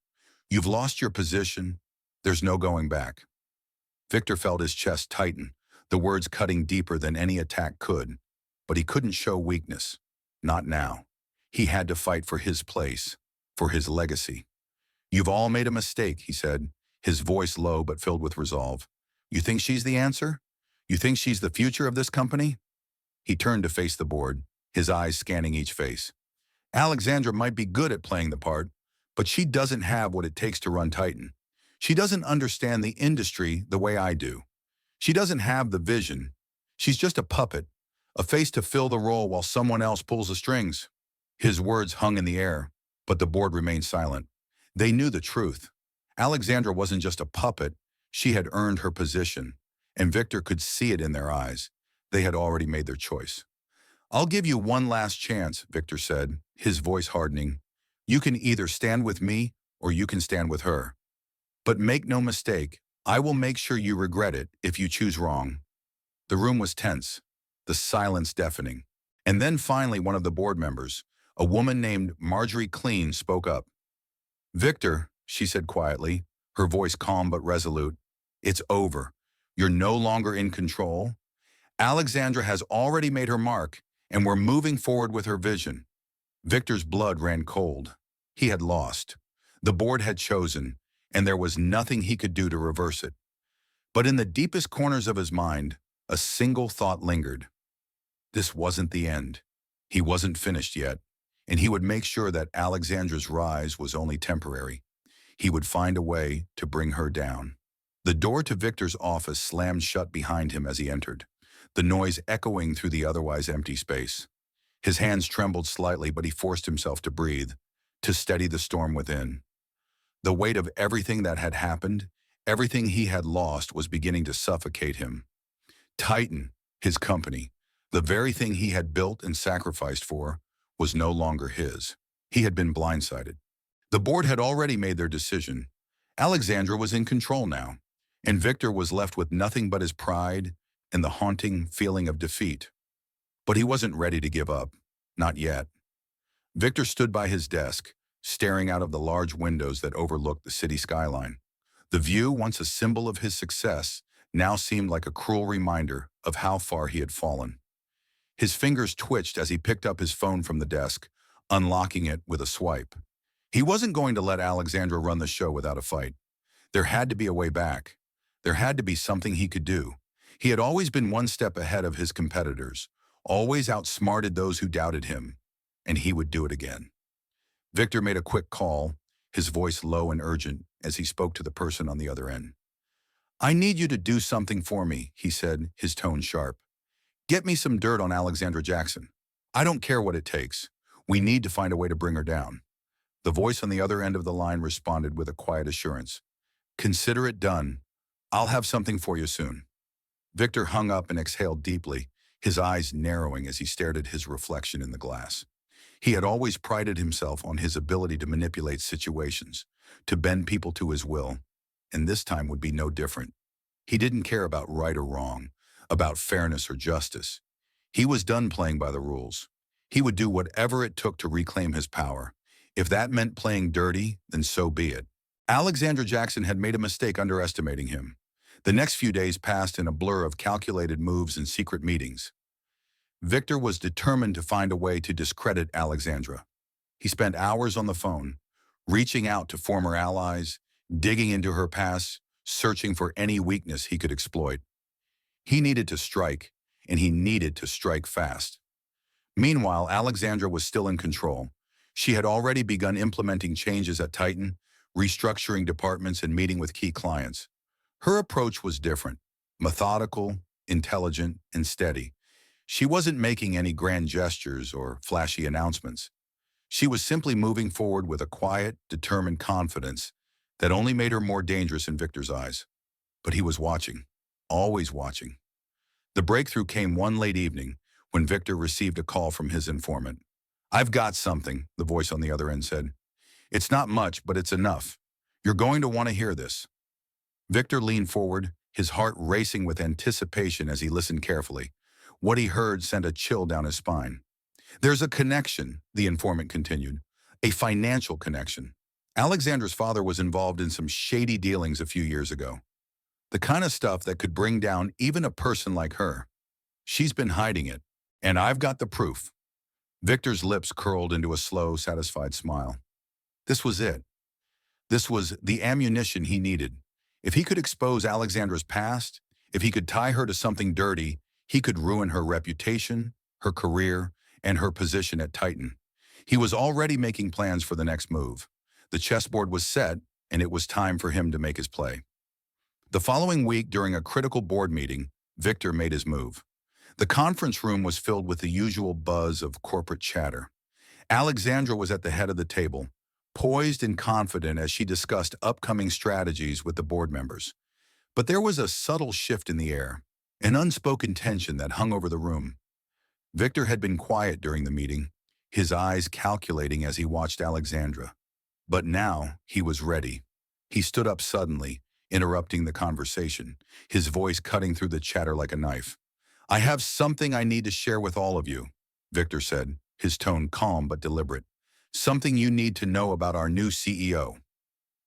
You've lost your position. There's no going back. Victor felt his chest tighten, the words cutting deeper than any attack could. But he couldn't show weakness. Not now. He had to fight for his place, for his legacy. You've all made a mistake, he said, his voice low but filled with resolve. You think she's the answer? You think she's the future of this company? He turned to face the board, his eyes scanning each face. Alexandra might be good at playing the part, but she doesn't have what it takes to run Titan. She doesn't understand the industry the way I do. She doesn't have the vision. She's just a puppet, a face to fill the role while someone else pulls the strings. His words hung in the air, but the board remained silent. They knew the truth. Alexandra wasn't just a puppet, she had earned her position, and Victor could see it in their eyes. They had already made their choice. I'll give you one last chance, Victor said, his voice hardening. You can either stand with me or you can stand with her. But make no mistake, I will make sure you regret it if you choose wrong. The room was tense, the silence deafening. And then finally one of the board members, a woman named Marjorie Clean, spoke up. Victor, she said quietly, her voice calm but resolute, it's over. You're no longer in control. Alexandra has already made her mark, and we're moving forward with her vision. Victor's blood ran cold. He had lost. The board had chosen, and there was nothing he could do to reverse it. But in the deepest corners of his mind, a single thought lingered. This wasn't the end. He wasn't finished yet, and he would make sure that Alexandra's rise was only temporary. He would find a way to bring her down. The door to Victor's office slammed shut behind him as he entered, the noise echoing through the otherwise empty space. His hands trembled slightly, but he forced himself to breathe, to steady the storm within. The weight of everything that had happened, everything he had lost, was beginning to suffocate him. Titan, his company, the very thing he had built and sacrificed for, was no longer his. He had been blindsided. The board had already made their decision. Alexandra was in control now, and Victor was left with nothing but his pride and the haunting feeling of defeat. But he wasn't ready to give up. Not yet. Victor stood by his desk, staring out of the large windows that overlooked the city skyline. The view, once a symbol of his success, now seemed like a cruel reminder of how far he had fallen. His fingers twitched as he picked up his phone from the desk, unlocking it with a swipe. He wasn't going to let Alexandra run the show without a fight. There had to be a way back. There had to be something he could do. He had always been one step ahead of his competitors, always outsmarted those who doubted him, and he would do it again. Victor made a quick call, his voice low and urgent as he spoke to the person on the other end. I need you to do something for me, he said, his tone sharp. Get me some dirt on Alexandra Jackson. I don't care what it takes. We need to find a way to bring her down. The voice on the other end of the line responded with a quiet assurance. Consider it done. I'll have something for you soon. Victor hung up and exhaled deeply, his eyes narrowing as he stared at his reflection in the glass. He had always prided himself on his ability to manipulate situations, to bend people to his will, and this time would be no different. He didn't care about right or wrong, about fairness or justice. He was done playing by the rules. He would do whatever it took to reclaim his power. If that meant playing dirty, then so be it. Alexandra Jackson had made a mistake underestimating him. The next few days passed in a blur of calculated moves and secret meetings. Victor was determined to find a way to discredit Alexandra. He spent hours on the phone, reaching out to former allies, digging into her past, searching for any weakness he could exploit. He needed to strike, and he needed to strike fast. Meanwhile, Alexandra was still in control. She had already begun implementing changes at Titan, restructuring departments and meeting with key clients. Her approach was different, methodical, intelligent, and steady. She wasn't making any grand gestures or flashy announcements. She was simply moving forward with a quiet, determined confidence that only made her more dangerous in Victor's eyes. But he was watching, always watching. The breakthrough came one late evening when Victor received a call from his informant. I've got something, the voice on the other end said. It's not much, but it's enough. You're going to want to hear this. Victor leaned forward, his heart racing with anticipation as he listened carefully. What he heard sent a chill down his spine. There's a connection, the informant continued, a financial connection. Alexandra's father was involved in some shady dealings a few years ago. The kind of stuff that could bring down even a person like her. She's been hiding it, and I've got the proof. Victor's lips curled into a slow, satisfied smile. This was it. This was the ammunition he needed. If he could expose Alexandra's past, if he could tie her to something dirty, he could ruin her reputation, her career, and her position at Titan. He was already making plans for the next move. The chessboard was set, and it was time for him to make his play. The following week, during a critical board meeting, Victor made his move. The conference room was filled with the usual buzz of corporate chatter. Alexandra was at the head of the table, poised and confident as she discussed upcoming strategies with the board members. But there was a subtle shift in the air, an unspoken tension that hung over the room. Victor had been quiet during the meeting, his eyes calculating as he watched Alexandra. But now he was ready. He stood up suddenly, interrupting the conversation, his voice cutting through the chatter like a knife. "I have something I need to share with all of you," Victor said, his tone calm but deliberate. "Something you need to know about our new CEO."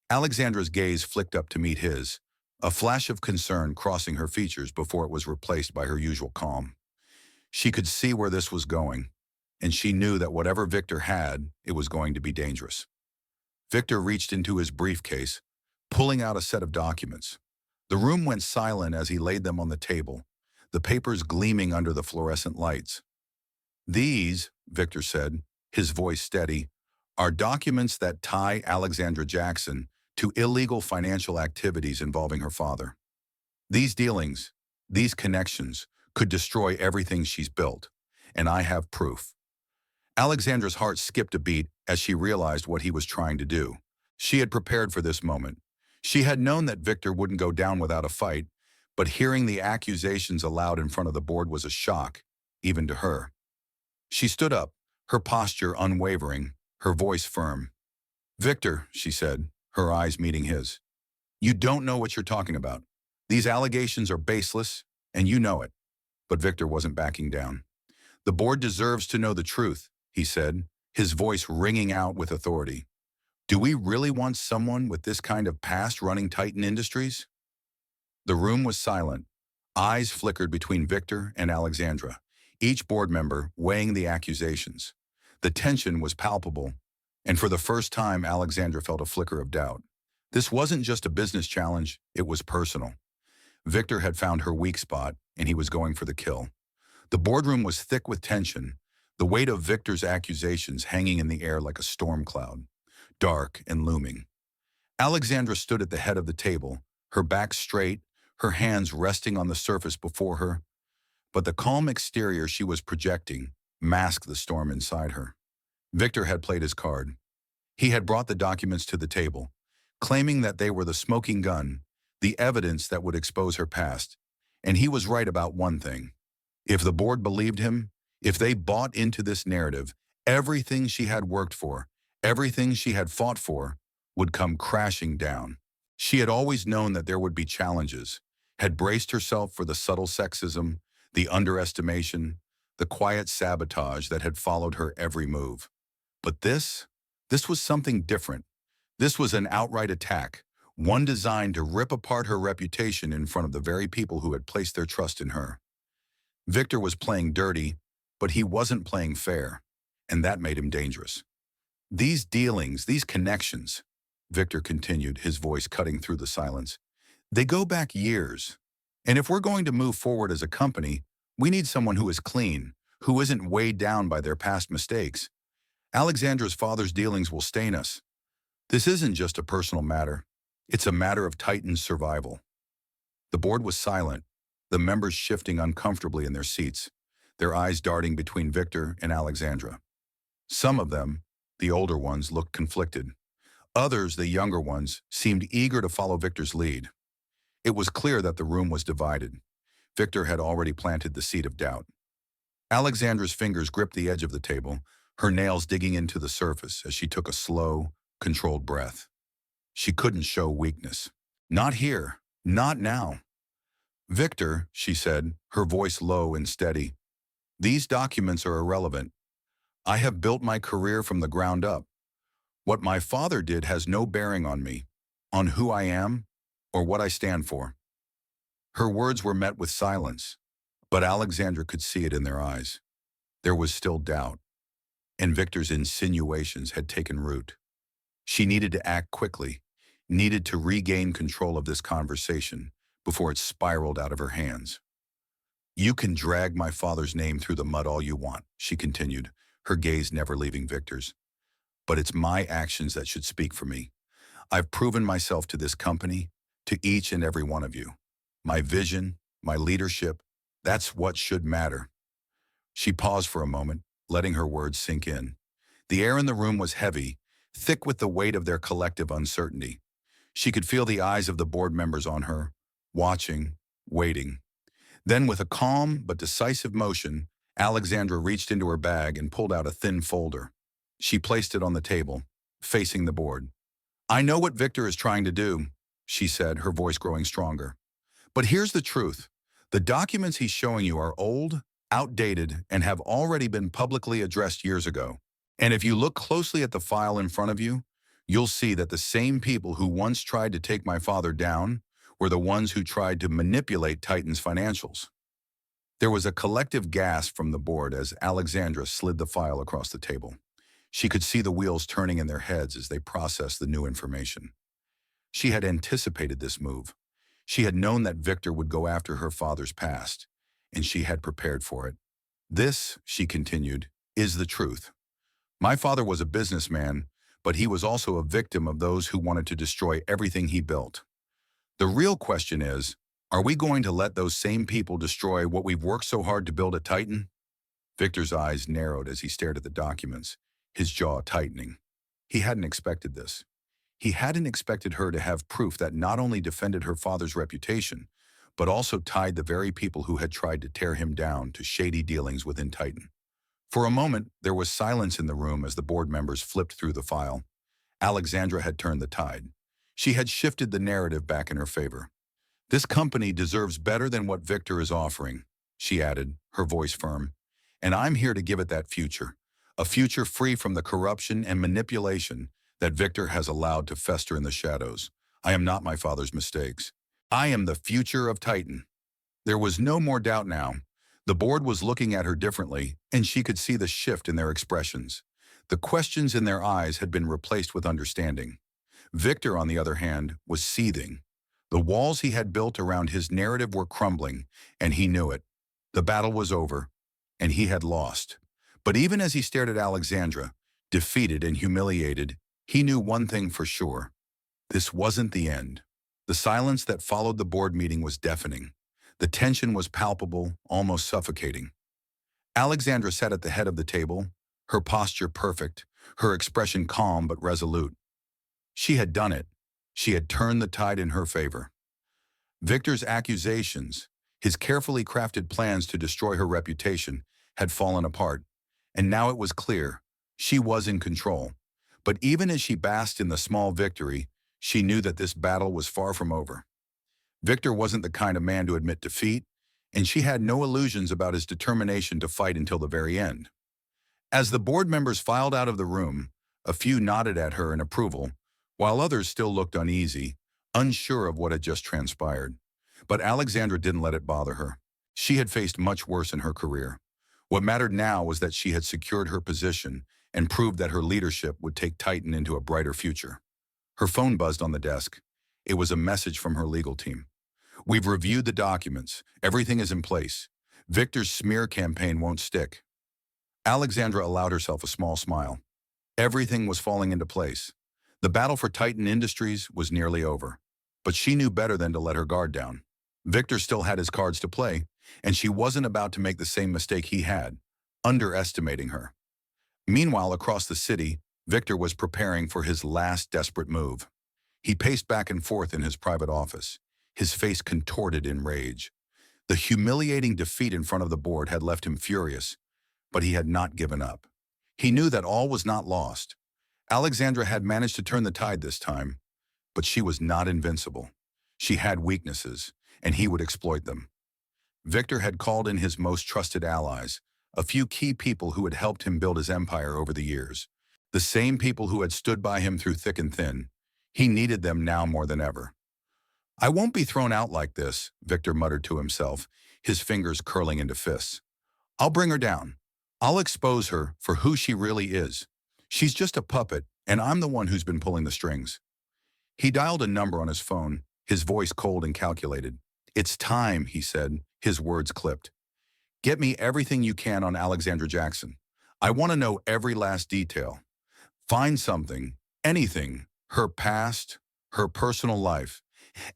Alexandra's gaze flicked up to meet his, a flash of concern crossing her features before it was replaced by her usual calm. She could see where this was going, and she knew that whatever Victor had, it was going to be dangerous. Victor reached into his briefcase, pulling out a set of documents. The room went silent as he laid them on the table, the papers gleaming under the fluorescent lights. "These," Victor said, his voice steady, "are documents that tie Alexandra Jackson to illegal financial activities involving her father. These dealings, these connections, could destroy everything she's built, and I have proof." Alexandra's heart skipped a beat as she realized what he was trying to do. She had prepared for this moment. She had known that Victor wouldn't go down without a fight, but hearing the accusations aloud in front of the board was a shock, even to her. She stood up, her posture unwavering, her voice firm. "Victor," she said, her eyes meeting his, "you don't know what you're talking about. These allegations are baseless, and you know it." But Victor wasn't backing down. "The board deserves to know the truth," he said, his voice ringing out with authority. "Do we really want someone with this kind of past running Titan Industries?" The room was silent. Eyes flickered between Victor and Alexandra, each board member weighing the accusations. The tension was palpable, and for the first time Alexandra felt a flicker of doubt. This wasn't just a business challenge, it was personal. Victor had found her weak spot, and he was going for the kill. The boardroom was thick with tension, the weight of Victor's accusations hanging in the air like a storm cloud, dark and looming. Alexandra stood at the head of the table, her back straight, her hands resting on the surface before her. But the calm exterior she was projecting masked the storm inside her. Victor had played his card. He had brought the documents to the table, claiming that they were the smoking gun, the evidence that would expose her past. And he was right about one thing. If the board believed him, if they bought into this narrative, everything she had worked for, everything she had fought for, would come crashing down. She had always known that there would be challenges, had braced herself for the subtle sexism, the underestimation, the quiet sabotage that had followed her every move. But this was something different. This was an outright attack, one designed to rip apart her reputation in front of the very people who had placed their trust in her. Victor was playing dirty, but he wasn't playing fair, and that made him dangerous. "These dealings, these connections," Victor continued, his voice cutting through the silence, "they go back years. And if we're going to move forward as a company, we need someone who is clean, who isn't weighed down by their past mistakes. Alexandra's father's dealings will stain us. This isn't just a personal matter. It's a matter of Titan's survival." The board was silent, the members shifting uncomfortably in their seats, their eyes darting between Victor and Alexandra. Some of them, the older ones, looked conflicted. Others, the younger ones, seemed eager to follow Victor's lead. It was clear that the room was divided. Victor had already planted the seed of doubt. Alexandra's fingers gripped the edge of the table, her nails digging into the surface as she took a slow, controlled breath. She couldn't show weakness. "Not here. Not now." "Victor," she said, her voice low and steady, "these documents are irrelevant. I have built my career from the ground up. What my father did has no bearing on me, on who I am, or what I stand for." Her words were met with silence, but Alexandra could see it in their eyes. There was still doubt, and Victor's insinuations had taken root. She needed to act quickly, needed to regain control of this conversation before it spiraled out of her hands. "You can drag my father's name through the mud all you want," she continued, her gaze never leaving Victor's. "But it's my actions that should speak for me. I've proven myself to this company, to each and every one of you. My vision, my leadership, that's what should matter." She paused for a moment, letting her words sink in. The air in the room was heavy, thick with the weight of their collective uncertainty. She could feel the eyes of the board members on her, watching, waiting. Then, with a calm but decisive motion, Alexandra reached into her bag and pulled out a thin folder. She placed it on the table, facing the board. "I know what Victor is trying to do," she said, her voice growing stronger. "But here's the truth. The documents he's showing you are old, outdated, and have already been publicly addressed years ago. And if you look closely at the file in front of you, you'll see that the same people who once tried to take my father down were the ones who tried to manipulate Titan's financials." There was a collective gasp from the board as Alexandra slid the file across the table. She could see the wheels turning in their heads as they processed the new information. She had anticipated this move. She had known that Victor would go after her father's past, and she had prepared for it. "This," she continued, "is the truth. My father was a businessman, but he was also a victim of those who wanted to destroy everything he built. The real question is, are we going to let those same people destroy what we've worked so hard to build at Titan?" Victor's eyes narrowed as he stared at the documents, his jaw tightening. He hadn't expected this. He hadn't expected her to have proof that not only defended her father's reputation, but also tied the very people who had tried to tear him down to shady dealings within Titan. For a moment, there was silence in the room as the board members flipped through the file. Alexandra had turned the tide. She had shifted the narrative back in her favor. "This company deserves better than what Victor is offering," she added, her voice firm. "And I'm here to give it that future, a future free from the corruption and manipulation that Victor has allowed to fester in the shadows. I am not my father's mistakes. I am the future of Titan." There was no more doubt now. The board was looking at her differently, and she could see the shift in their expressions. The questions in their eyes had been replaced with understanding. Victor, on the other hand, was seething. The walls he had built around his narrative were crumbling, and he knew it. The battle was over, and he had lost. But even as he stared at Alexandra, defeated and humiliated, he knew one thing for sure. This wasn't the end. The silence that followed the board meeting was deafening. The tension was palpable, almost suffocating. Alexandra sat at the head of the table, her posture perfect, her expression calm but resolute. She had done it. She had turned the tide in her favor. Victor's accusations, his carefully crafted plans to destroy her reputation, had fallen apart, and now it was clear she was in control. But even as she basked in the small victory, she knew that this battle was far from over. Victor wasn't the kind of man to admit defeat, and she had no illusions about his determination to fight until the very end. As the board members filed out of the room, a few nodded at her in approval, while others still looked uneasy, unsure of what had just transpired. But Alexandra didn't let it bother her. She had faced much worse in her career. What mattered now was that she had secured her position and proved that her leadership would take Titan into a brighter future. Her phone buzzed on the desk. It was a message from her legal team. "We've reviewed the documents. Everything is in place. Victor's smear campaign won't stick." Alexandra allowed herself a small smile. Everything was falling into place. The battle for Titan Industries was nearly over. But she knew better than to let her guard down. Victor still had his cards to play, and she wasn't about to make the same mistake he had, underestimating her. Meanwhile, across the city, Victor was preparing for his last desperate move. He paced back and forth in his private office, his face contorted in rage. The humiliating defeat in front of the board had left him furious, but he had not given up. He knew that all was not lost. Alexandra had managed to turn the tide this time, but she was not invincible. She had weaknesses, and he would exploit them. Victor had called in his most trusted allies, a few key people who had helped him build his empire over the years. The same people who had stood by him through thick and thin. He needed them now more than ever. "I won't be thrown out like this," Victor muttered to himself, his fingers curling into fists. "I'll bring her down. I'll expose her for who she really is. She's just a puppet, and I'm the one who's been pulling the strings." He dialed a number on his phone, his voice cold and calculated. "It's time," he said, his words clipped. "Get me everything you can on Alexandra Jackson. I want to know every last detail. Find something, anything, her past, her personal life,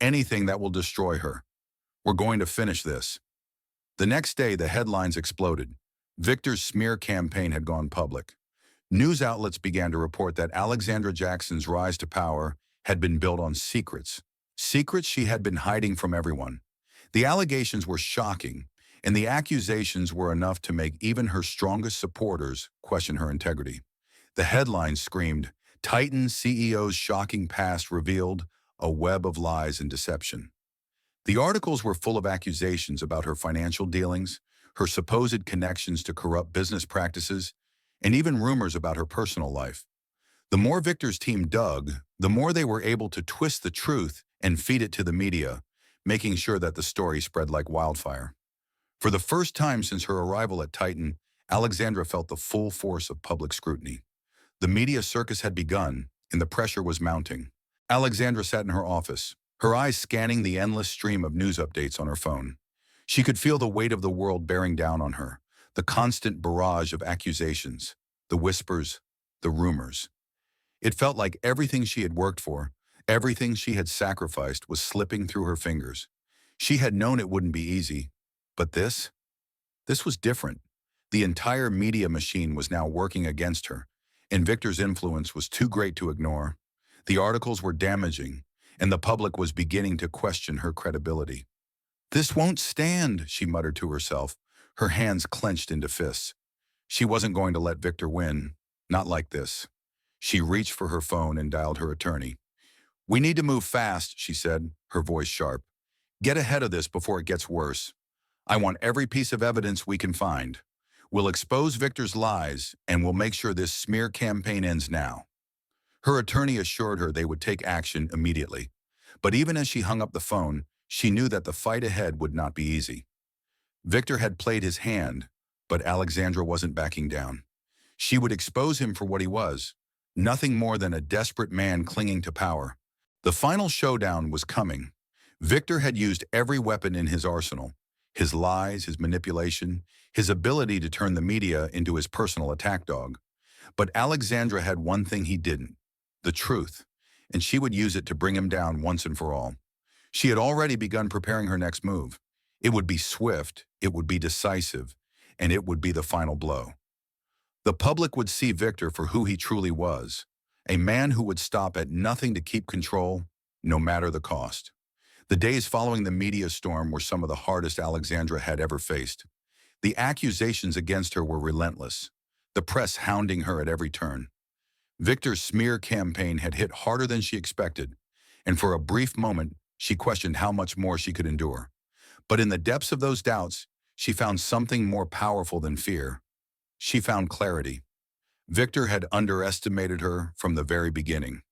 anything that will destroy her. We're going to finish this." The next day, the headlines exploded. Victor's smear campaign had gone public. News outlets began to report that Alexandra Jackson's rise to power had been built on secrets. Secrets she had been hiding from everyone. The allegations were shocking, and the accusations were enough to make even her strongest supporters question her integrity. The headlines screamed, "Titan CEO's shocking past revealed, a web of lies and deception." The articles were full of accusations about her financial dealings, her supposed connections to corrupt business practices, and even rumors about her personal life. The more Victor's team dug, the more they were able to twist the truth and feed it to the media, making sure that the story spread like wildfire. For the first time since her arrival at Titan, Alexandra felt the full force of public scrutiny. The media circus had begun, and the pressure was mounting. Alexandra sat in her office, her eyes scanning the endless stream of news updates on her phone. She could feel the weight of the world bearing down on her, the constant barrage of accusations, the whispers, the rumors. It felt like everything she had worked for, everything she had sacrificed was slipping through her fingers. She had known it wouldn't be easy, but this was different. The entire media machine was now working against her, and Victor's influence was too great to ignore. The articles were damaging, and the public was beginning to question her credibility. "This won't stand," she muttered to herself, her hands clenched into fists. She wasn't going to let Victor win, not like this. She reached for her phone and dialed her attorney. "We need to move fast," she said, her voice sharp. "Get ahead of this before it gets worse. I want every piece of evidence we can find. We'll expose Victor's lies, and we'll make sure this smear campaign ends now." Her attorney assured her they would take action immediately. But even as she hung up the phone, she knew that the fight ahead would not be easy. Victor had played his hand, but Alexandra wasn't backing down. She would expose him for what he was, nothing more than a desperate man clinging to power. The final showdown was coming. Victor had used every weapon in his arsenal, his lies, his manipulation, his ability to turn the media into his personal attack dog. But Alexandra had one thing he didn't, the truth, and she would use it to bring him down once and for all. She had already begun preparing her next move. It would be swift, it would be decisive, and it would be the final blow. The public would see Victor for who he truly was, a man who would stop at nothing to keep control, no matter the cost. The days following the media storm were some of the hardest Alexandra had ever faced. The accusations against her were relentless, the press hounding her at every turn. Victor's smear campaign had hit harder than she expected, and for a brief moment, she questioned how much more she could endure. But in the depths of those doubts, she found something more powerful than fear. She found clarity. Victor had underestimated her from the very beginning.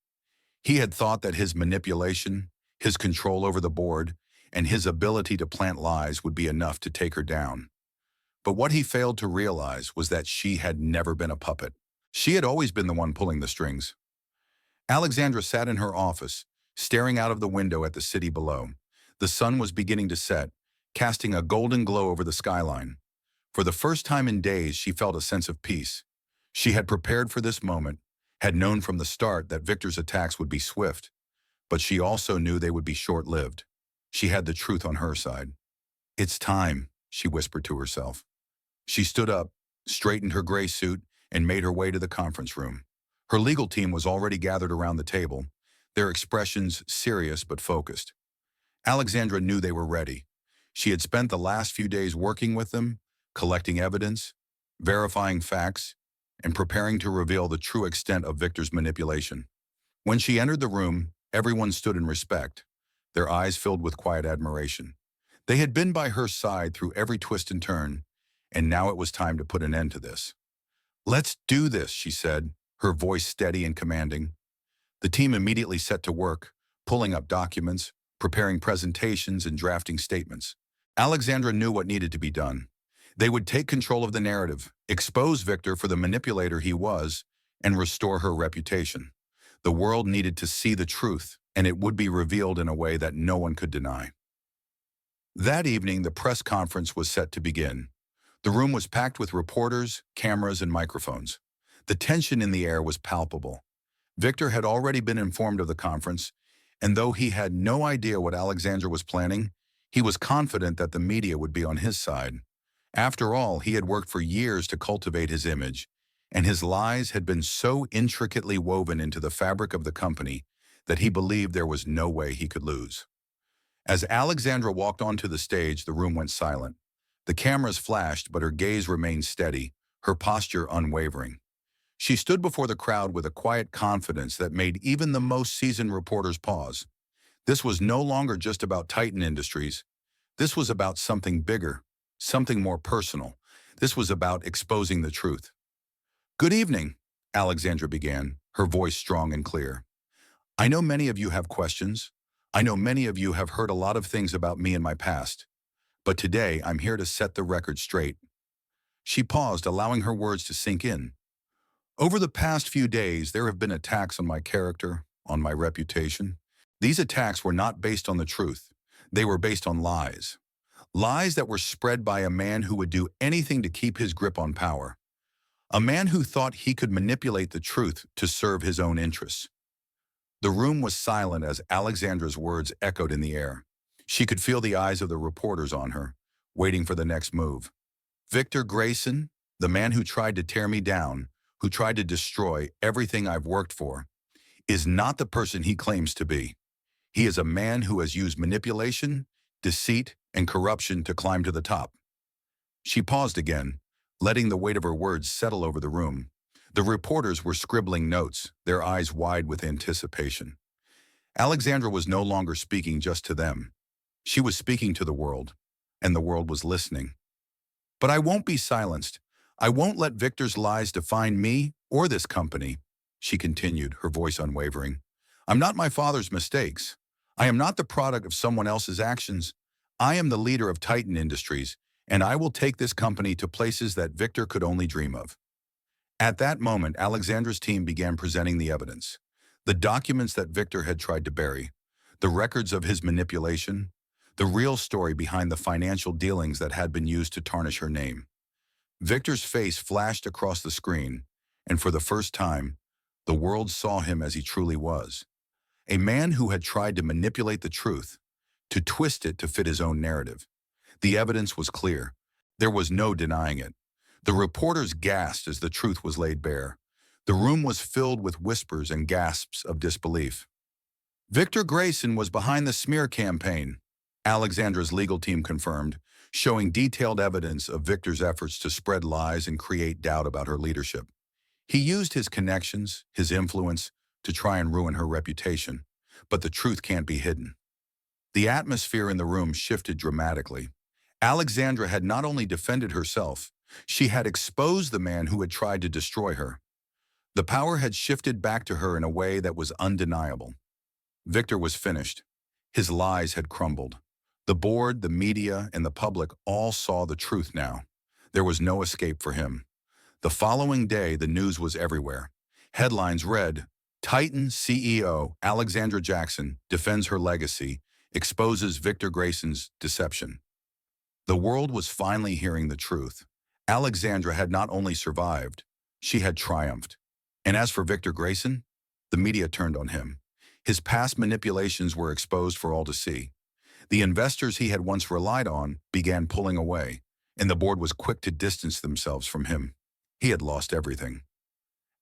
He had thought that his manipulation, his control over the board, and his ability to plant lies would be enough to take her down. But what he failed to realize was that she had never been a puppet. She had always been the one pulling the strings. Alexandra sat in her office, staring out of the window at the city below. The sun was beginning to set, casting a golden glow over the skyline. For the first time in days, she felt a sense of peace. She had prepared for this moment, had known from the start that Victor's attacks would be swift, but she also knew they would be short-lived. She had the truth on her side. "It's time," she whispered to herself. She stood up, straightened her gray suit, and made her way to the conference room. Her legal team was already gathered around the table, their expressions serious but focused. Alexandra knew they were ready. She had spent the last few days working with them, collecting evidence, verifying facts, and preparing to reveal the true extent of Victor's manipulation. When she entered the room, everyone stood in respect, their eyes filled with quiet admiration. They had been by her side through every twist and turn, and now it was time to put an end to this. "Let's do this," she said, her voice steady and commanding. The team immediately set to work, pulling up documents, preparing presentations, and drafting statements. Alexandra knew what needed to be done. They would take control of the narrative, expose Victor for the manipulator he was, and restore her reputation. The world needed to see the truth, and it would be revealed in a way that no one could deny. That evening, the press conference was set to begin. The room was packed with reporters, cameras, and microphones. The tension in the air was palpable. Victor had already been informed of the conference, and though he had no idea what Alexandra was planning, he was confident that the media would be on his side. After all, he had worked for years to cultivate his image, and his lies had been so intricately woven into the fabric of the company that he believed there was no way he could lose. As Alexandra walked onto the stage, the room went silent. The cameras flashed, but her gaze remained steady, her posture unwavering. She stood before the crowd with a quiet confidence that made even the most seasoned reporters pause. This was no longer just about Titan Industries. This was about something bigger, something more personal. This was about exposing the truth. "Good evening," Alexandra began, her voice strong and clear. "I know many of you have questions. I know many of you have heard a lot of things about me in my past. But today, I'm here to set the record straight." She paused, allowing her words to sink in. "Over the past few days, there have been attacks on my character, on my reputation. These attacks were not based on the truth. They were based on lies. Lies that were spread by a man who would do anything to keep his grip on power. A man who thought he could manipulate the truth to serve his own interests." The room was silent as Alexandra's words echoed in the air. She could feel the eyes of the reporters on her, waiting for the next move. "Victor Grayson, the man who tried to tear me down, who tried to destroy everything I've worked for, is not the person he claims to be. He is a man who has used manipulation, deceit, and corruption to climb to the top." She paused again, letting the weight of her words settle over the room. The reporters were scribbling notes, their eyes wide with anticipation. Alexandra was no longer speaking just to them. She was speaking to the world, and the world was listening. "But I won't be silenced. I won't let Victor's lies define me or this company," she continued, her voice unwavering. "I'm not my father's mistakes. I am not the product of someone else's actions. I am the leader of Titan Industries, and I will take this company to places that Victor could only dream of." At that moment, Alexandra's team began presenting the evidence. The documents that Victor had tried to bury, the records of his manipulation, the real story behind the financial dealings that had been used to tarnish her name. Victor's face flashed across the screen, and for the first time, the world saw him as he truly was. A man who had tried to manipulate the truth, to twist it to fit his own narrative. The evidence was clear. There was no denying it. The reporters gasped as the truth was laid bare. The room was filled with whispers and gasps of disbelief. "Victor Grayson was behind the smear campaign," Alexandra's legal team confirmed, showing detailed evidence of Victor's efforts to spread lies and create doubt about her leadership. He used his connections, his influence, to try and ruin her reputation, but the truth can't be hidden. The atmosphere in the room shifted dramatically. Alexandra had not only defended herself, she had exposed the man who had tried to destroy her. The power had shifted back to her in a way that was undeniable. Victor was finished. His lies had crumbled. The board, the media, and the public all saw the truth now. There was no escape for him. The following day, the news was everywhere. Headlines read, "Titan CEO Alexandra Johnson defends her legacy, exposes Victor Grayson's deception." The world was finally hearing the truth. Alexandra had not only survived, she had triumphed. And as for Victor Grayson, the media turned on him. His past manipulations were exposed for all to see. The investors he had once relied on began pulling away, and the board was quick to distance themselves from him. He had lost everything.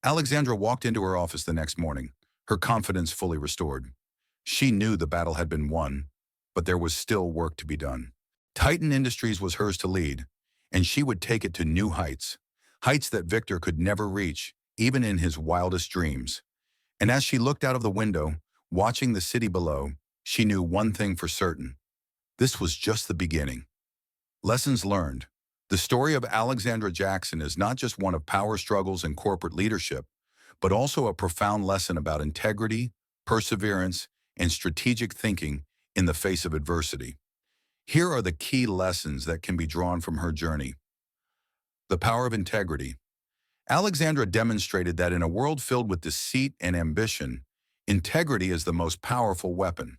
Alexandra walked into her office the next morning, her confidence fully restored. She knew the battle had been won, but there was still work to be done. Titan Industries was hers to lead, and she would take it to new heights, heights that Victor could never reach, even in his wildest dreams. And as she looked out of the window, watching the city below, she knew one thing for certain. This was just the beginning. Lessons learned. The story of Alexandra Jackson is not just one of power struggles and corporate leadership, but also a profound lesson about integrity, perseverance, and strategic thinking in the face of adversity. Here are the key lessons that can be drawn from her journey. The power of integrity. Alexandra demonstrated that in a world filled with deceit and ambition, integrity is the most powerful weapon.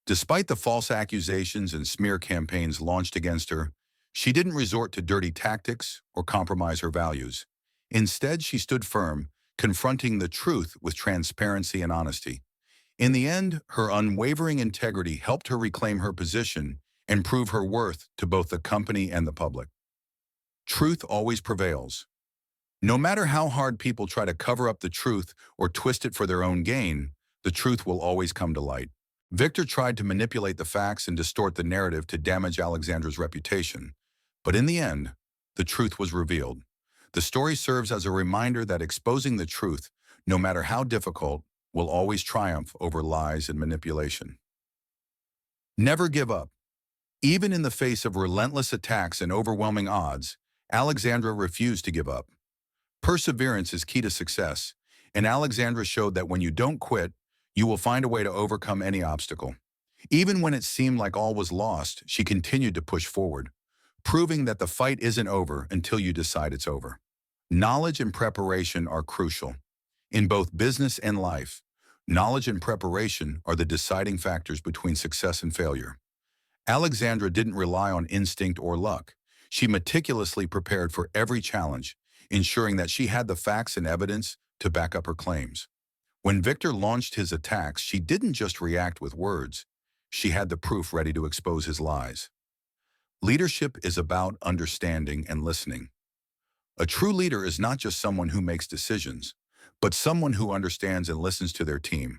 Despite the false accusations and smear campaigns launched against her, she didn't resort to dirty tactics or compromise her values. Instead, she stood firm, confronting the truth with transparency and honesty. In the end, her unwavering integrity helped her reclaim her position and prove her worth to both the company and the public. Truth always prevails. No matter how hard people try to cover up the truth or twist it for their own gain, the truth will always come to light. Victor tried to manipulate the facts and distort the narrative to damage Alexandra's reputation. But in the end, the truth was revealed. The story serves as a reminder that exposing the truth, no matter how difficult, will always triumph over lies and manipulation. Never give up. Even in the face of relentless attacks and overwhelming odds, Alexandra refused to give up. Perseverance is key to success, and Alexandra showed that when you don't quit, you will find a way to overcome any obstacle. Even when it seemed like all was lost, she continued to push forward, proving that the fight isn't over until you decide it's over. Knowledge and preparation are crucial. In both business and life, knowledge and preparation are the deciding factors between success and failure. Alexandra didn't rely on instinct or luck. She meticulously prepared for every challenge, ensuring that she had the facts and evidence to back up her claims. When Victor launched his attacks, she didn't just react with words. She had the proof ready to expose his lies. Leadership is about understanding and listening. A true leader is not just someone who makes decisions, but someone who understands and listens to their team.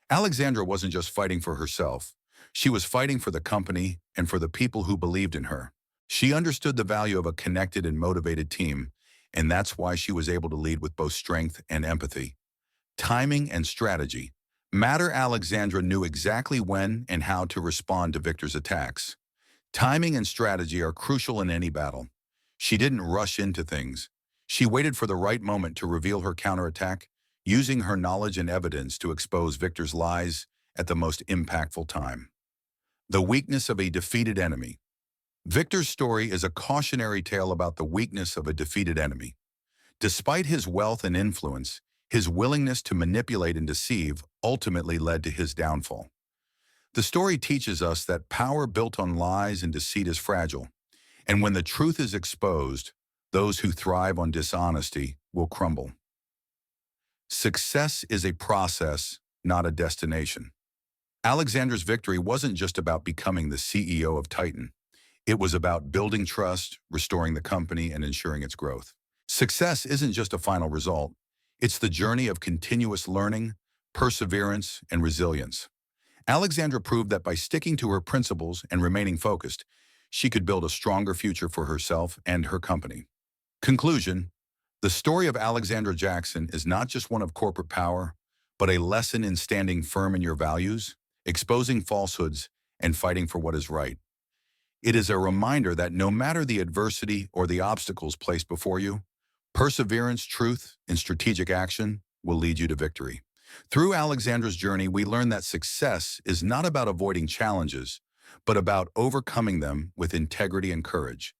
Alexandra wasn't just fighting for herself. She was fighting for the company and for the people who believed in her. She understood the value of a connected and motivated team, and that's why she was able to lead with both strength and empathy. Timing and strategy matter. Alexandra knew exactly when and how to respond to Victor's attacks. Timing and strategy are crucial in any battle. She didn't rush into things. She waited for the right moment to reveal her counterattack, using her knowledge and evidence to expose Victor's lies at the most impactful time. The weakness of a defeated enemy. Victor's story is a cautionary tale about the weakness of a defeated enemy. Despite his wealth and influence, his willingness to manipulate and deceive ultimately led to his downfall. The story teaches us that power built on lies and deceit is fragile, and when the truth is exposed, those who thrive on dishonesty will crumble. Success is a process, not a destination. Alexandra's victory wasn't just about becoming the CEO of Titan. It was about building trust, restoring the company, and ensuring its growth. Success isn't just a final result. It's the journey of continuous learning, perseverance, and resilience. Alexandra proved that by sticking to her principles and remaining focused, she could build a stronger future for herself and her company. Conclusion: the story of Alexandra Jackson is not just one of corporate power, but a lesson in standing firm in your values, exposing falsehoods, and fighting for what is right. It is a reminder that no matter the adversity or the obstacles placed before you, perseverance, truth, and strategic action will lead you to victory. Through Alexandra's journey, we learn that success is not about avoiding challenges, but about overcoming them with integrity and courage.